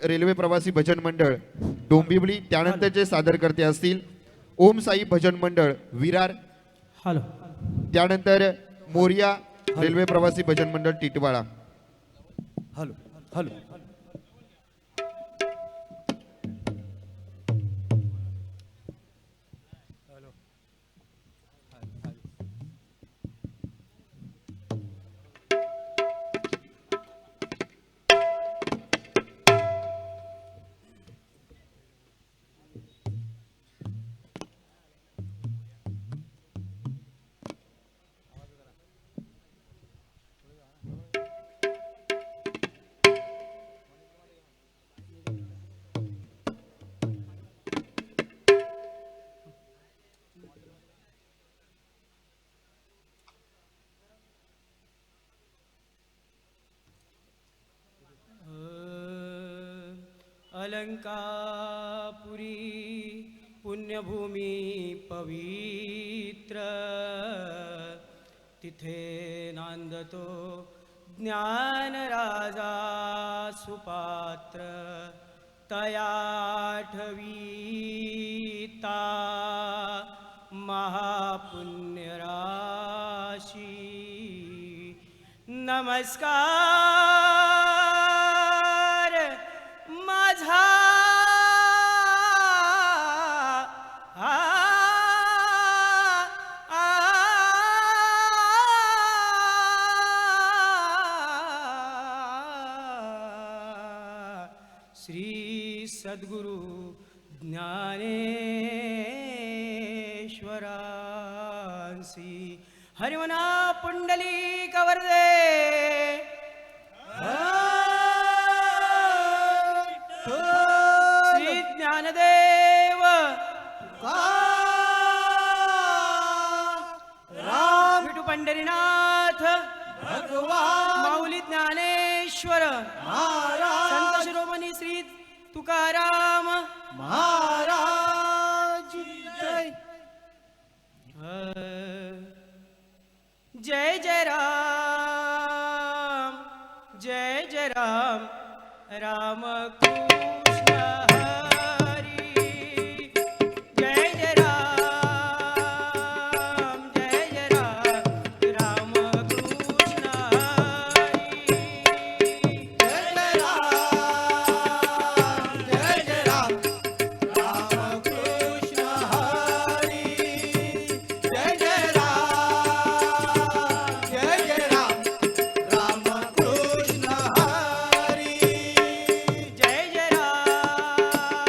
Railway Pravasi Bhajan मंडळ डोंबिवली, त्यानंतरचे सादरकर्ते असतील ओम साई भजन मंडळ विरार, हॅलो. त्यानंतर Moriya railway Pravasi Bhajan Mandal Titwala. Hello hello. Alankapuri पुण्यभूमी पवित्र, तिथे नांदतो ज्ञान राजा सुपात्र. तया ठवीता महापुण्यराशी. नमस्कार माझा श्री सद्गुरु ज्ञानेश्वरांसी. हरिमना पुंडलिक वरदे. श्री ज्ञानदेव राम विठू पंढरीनाथ भगवान माऊली ज्ञानेश्वर महाराज संत शिरोमणी श्री तुकाराम महाराज जय. जय जय राम, जय जय राम, राम कृष्ण हरी. जय जय राम, जय जय राम, राम कृष्ण हरी. जय जय राम जय जय राम राम कृष्ण हरी. जय जय राम जय जय राम राम कृष्ण हरी. जय जय राम,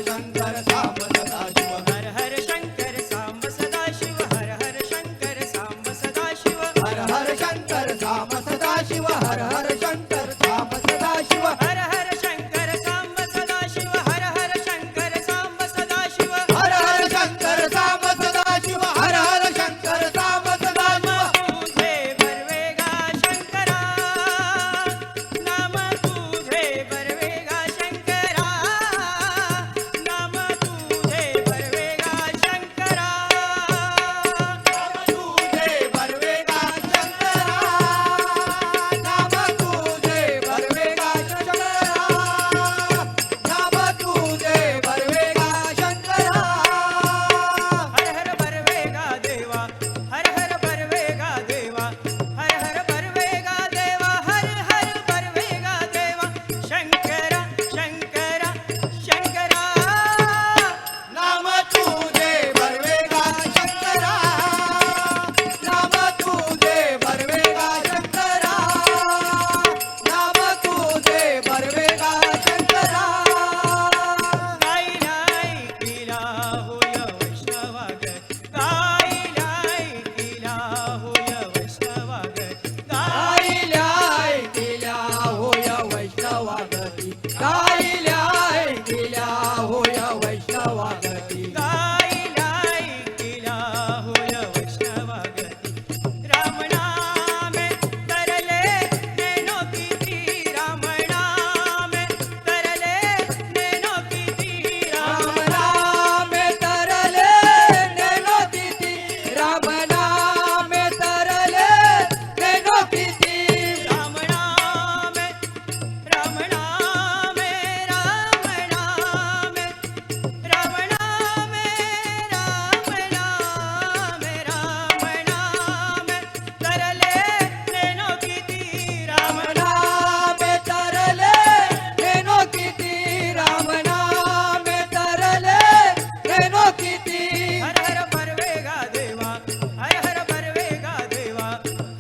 शंकर सांब सदाशिव हर हर शंकर सांब सदाशिव हर हर शंकर सांब सदाशिव हर हर शंकर सांब सदाशिव हर हर शंकर सांब सदाशिव हर हर शंकर सांब सदाशिव हर हर शंकर सांब सदाशिव हर हर शंकर सांब सदाशिव हर हर शंकर सांब सदाशिव तुझे बरवेगा शंकरा नाम तुझे बरवेगा शंकरा नाम तुझे बरवेगा शंकरा तुझे बरवेगा शंकरा नाम तुझे बरवेगा शंकरा नाम तुझे बरवेगा शंकरा हर हर बरवेगा देवा हर हर बरवेगा देवा हर हर बरवेगा देवा हर हर बरवेगा देवा शंकरा शंकरा शंकरा नाम तुझे बरवेगा शंकरा नाम तुझे बरवेगा शंकरा नाम तुझे बरवेगा शंकरा गाईलाई किला होय वैष्णवाग गाईलाई किला होय वैष्णवाग गायल्याय केल्या होय वैष्णवागती गायल्याय केल्या होय वैष्णवागती गाईलाई किला होय वैष्णवाग रामनामे तरले नेनो किती रामनामे तरले नेनो किती राम नामे तरले नेनो किती राम नामे तरले नेनो किती रामनामे रामनामे रामनामे रामनामे रामनामे रामनामे तरले नेनो किती राम नामे तरले नेनो किती राम नामे तरले नेनो किती हर हर बरवेगा देवा हर हर बरवेगा देवा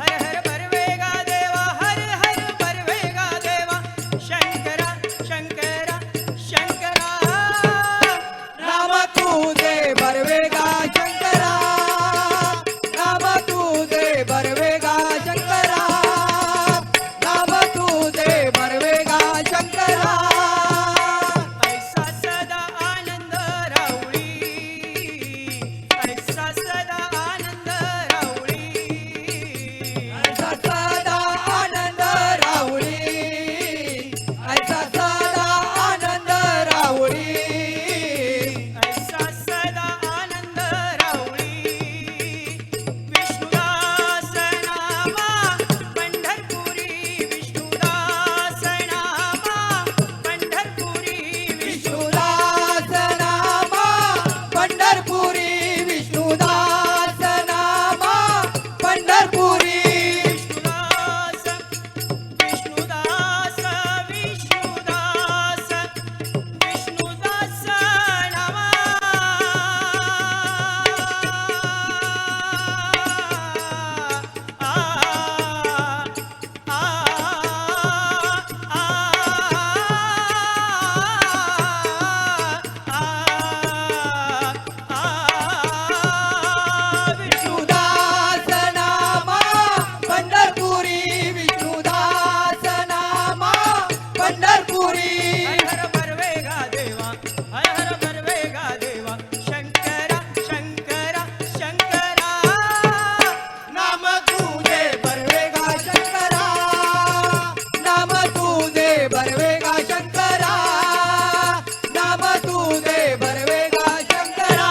हर हर बरवेगा देवा हर हर बरवेगा देवा शंकरा शंकरा शंकरा राम तुझे बरवेगा शंकरा राम तुझे बरवेगा शंकरा राम तुझे बरवेगा शंकरा ऐसा सदा आनंद राऊळी ऐसा सदा आनंद राऊळी ऐसा सदा आनंद राहुरी ऐसा सदा आनंद राहुरी ऐसा सदा आनंद राऊळी विष्णुदास नामा पंढरपुरी विष्णुदास नामा पंढरपुरी विष्णुदास नामा पंढरपुरी विष्णुदास नामा पंढरपुरी विष्णुदास विष्णुदास विष्णुदास विष्णुदास नामा विष्णुदास नामा पंढरपुरी विष्णुदास नामा पंढरपुरी हर हर बरवेगा देवा हर हर बरवेगा देवा शंकरा शंकरा शंकरा नाम तुझे बरवेगा शंकरा नाम तुझे बरवेगा शंकरा नाम तुझे बरवेगा शंकरा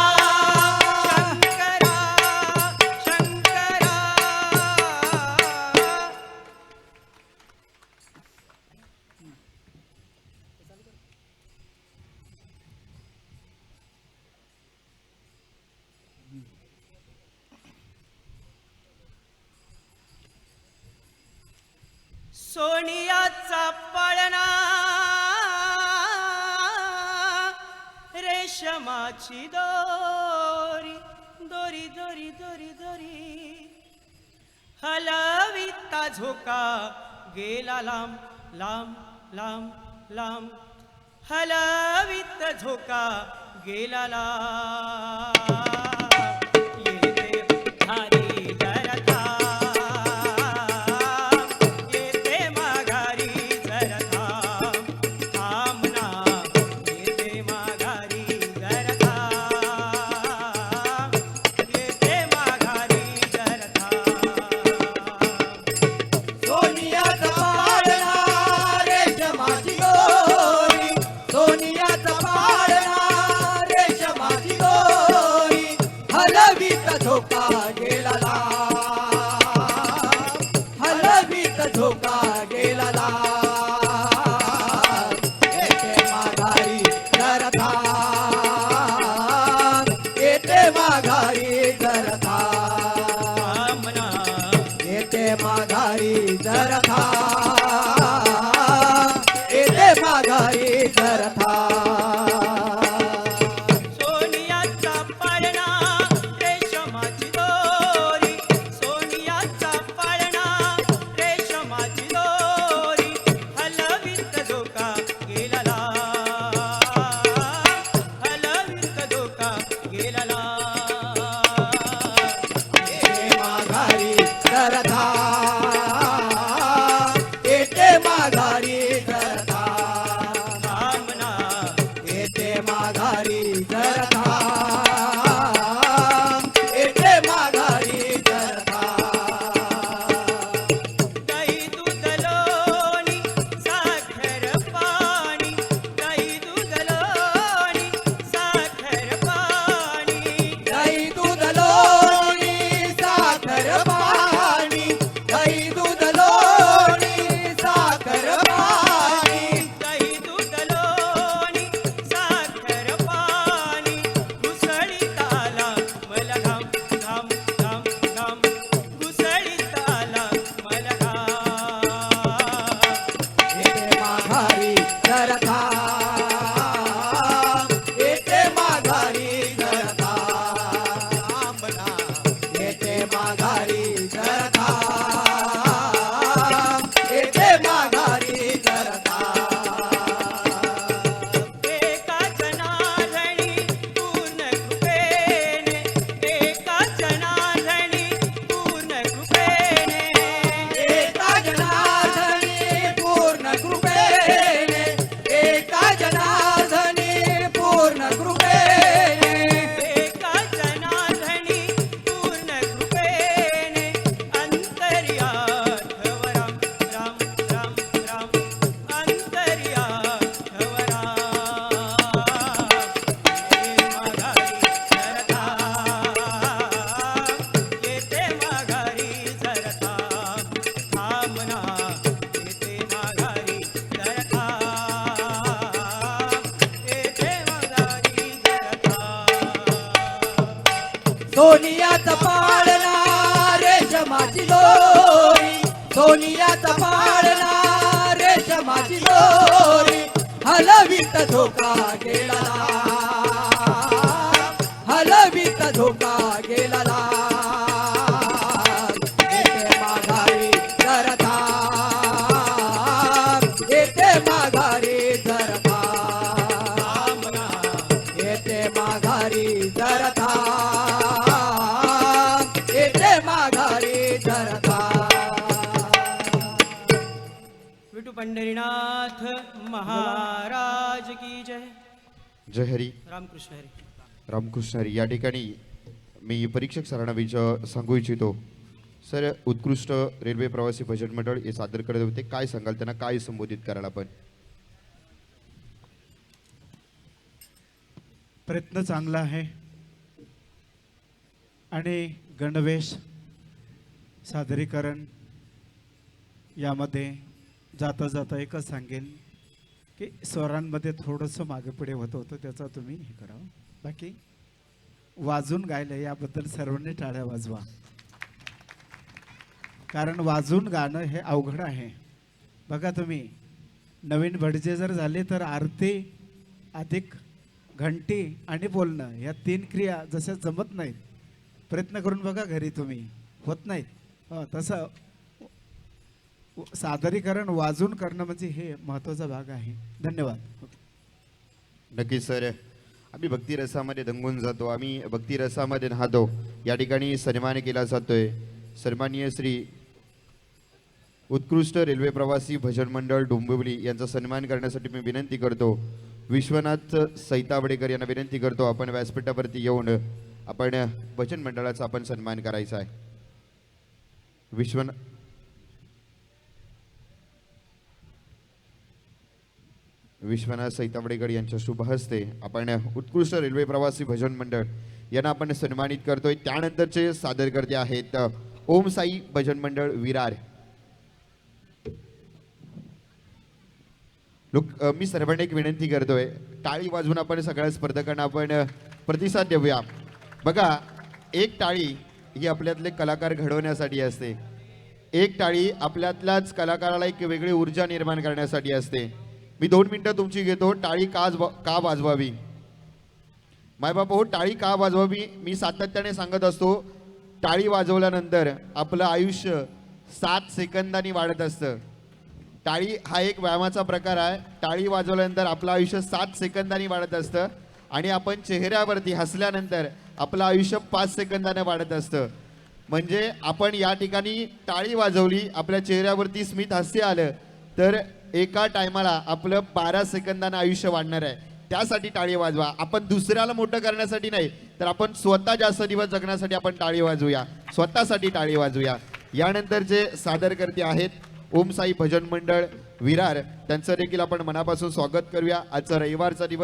शंकरा शंकरा सोनियाचा पळणा रेशमाची दोरी दोरी दोरी दोरी दोरी हलविता झोका गेला लांब लांब लांब लांब हलवित झोका गेलाला येते धारी जरथा येते माघारी जरथा थांबना येते माघारी जरथा येते माघारी जरथा सोनियाचा पाळणा रेशमाची दोरी सोनियाचा पाळणा रेशमाची दोरी हलवीत झोका गेलाला हलवीत झोका गेलाला येते माघारी जरथा येते माघारी जरथा थांबना येते माघारी जरथा येते माघारी जरथा सोनियाचा पाळणा रेशमाची दोरी सोनियाचा पाळणा रेशमाची दोरी हलवित झोका गेलाला हलवित झोका गेलाला येते माघारी जरथा येते माघारी जरथा थांबना येते माघारी जरथा येते माघारी जरथा दही दूध लोणी साखर पाणी दही दूध लोणी साखर पाणी दही दूध लोणी साखर पाणी दही दूध लोणी साखर पाणी दही दूध लोणी साखर पाणी घुसळीत आला मला घाम घाम घाम घाम घुसळीत आला मला घाम येते माघारी जरथा येते माघारी जरथा येते माघारी जरथा येते माघारी जरथा एकाच नारळी पूर्ण कृपेने एकाच नारळी पूर्ण कृपेने एका जनार्दनी पूर्ण कृपेने एका जनार्दनी पूर्ण कृपेने एकाच नारळी पूर्ण कृपेने अंतर्यात राम राम राम राम अंतर्यात येते माघारी जरथा थांबना येते माघारी जरथा येते माघारी जरथा सोनियाचा पाळणा रेशमाची दोरी सोनियाचा पाळणा रेशमाची दोरी हलवीत झोका गेलाला हलवीत झोका गेलाला येते माघारी जरथा येते माघारी जरथा येते माघारी जरथा येते माघारी जरथा विठू पंढरीनाथ महाराज की जय जय हरी रामकृष्ण हरी रामकृष्ण हरी. या ठिकाणी मी परीक्षक सरांना सांगू इच्छितो सर, उत्कृष्ट रेल्वे प्रवासी भजन मंडळ हे सादर करत होते. काय सांगाल, त्यांना काय संबोधित कराल आपण? प्रयत्न चांगला आहे आणि गणवेश सादरीकरण यामध्ये जाता जाता एकच सांगेन की स्वरांमध्ये थोडंसं मागे पुढे होतं त्याचा तुम्ही हे करावं. बाकी वाजून गायलं याबद्दल सर्वांनी टाळ्या वाजवा, कारण वाजून गाणं हे अवघड आहे. बघा तुम्ही नवीन भटजे जर झाले तर आरती अधिक घंटी आणि बोलणं या 3 क्रिया जशा जमत नाहीत, प्रयत्न करून बघा घरी तुम्ही, होत नाहीत. तसं सादरीकरण वाजून करणं म्हणजे हे महत्त्वाचा भाग आहे. धन्यवाद. नक्कीच सर, आम्ही भक्तिरसामध्ये दंगून जातो, आम्ही भक्तिरसामध्ये राहतो. या ठिकाणी सन्मान केला जातोय. सन्माननीय श्री उत्कृष्ट रेल्वे प्रवासी भजन मंडळ डोंबिवली यांचा सन्मान करण्यासाठी मी विनंती करतो. विश्वनाथ सैतावडेकर यांना विनंती करतो, आपण व्यासपीठावरती येऊन आपण भजन मंडळाचा आपण सन्मान करायचा आहे. विश्वनाथ सैतावडेकर यांच्या शुभ हस्ते आपण उत्कृष्ट रेल्वे प्रवासी भजन मंडळ यांना आपण सन्मानित करतोय. त्यानंतरचे सादरकर्ते आहेत ओम साई भजन मंडळ विरार. मी सर्वांना एक विनंती करतोय, टाळी वाजवून आपण सगळ्या स्पर्धकांना आपण प्रतिसाद देऊया. बघा, एक टाळी ही आपल्यातले कलाकार घडवण्यासाठी असते. एक टाळी आपल्यातल्याच कलाकाराला एक वेगळी ऊर्जा निर्माण करण्यासाठी असते. मी 2 मिनिटं तुमची घेतो. टाळी का वाजवावी? मायबाप हो, टाळी का वाजवावी मी सातत्याने सांगत असतो. टाळी वाजवल्यानंतर आपलं आयुष्य 7 सेकंदांनी वाढत असतं. टाळी हा एक व्यायामाचा प्रकार आहे. टाळी वाजवल्यानंतर आपलं आयुष्य 7 सेकंदांनी वाढत असतं आणि आपण चेहऱ्यावरती हसल्यानंतर आपलं आयुष्य 5 सेकंदाने वाढत असतं. म्हणजे आपण या ठिकाणी टाळी वाजवली, आपल्या चेहऱ्यावरती स्मित हास्य आलं तर एका टायमाला आपलं 12 सेकंदानं आयुष्य वाढणार आहे. त्यासाठी टाळी वाजवा. आपण दुसऱ्याला मोठं करण्यासाठी नाही, तर आपण स्वतः जास्त दिवस जगण्यासाठी आपण टाळी वाजवूया, स्वतःसाठी टाळी वाजवूया. यानंतरचे सादरकर्ते आहेत ओम साई भजन मंडळ विरार. त्यांचं देखील आपण मनापासून स्वागत करूया. आजचा रविवारचा दिवस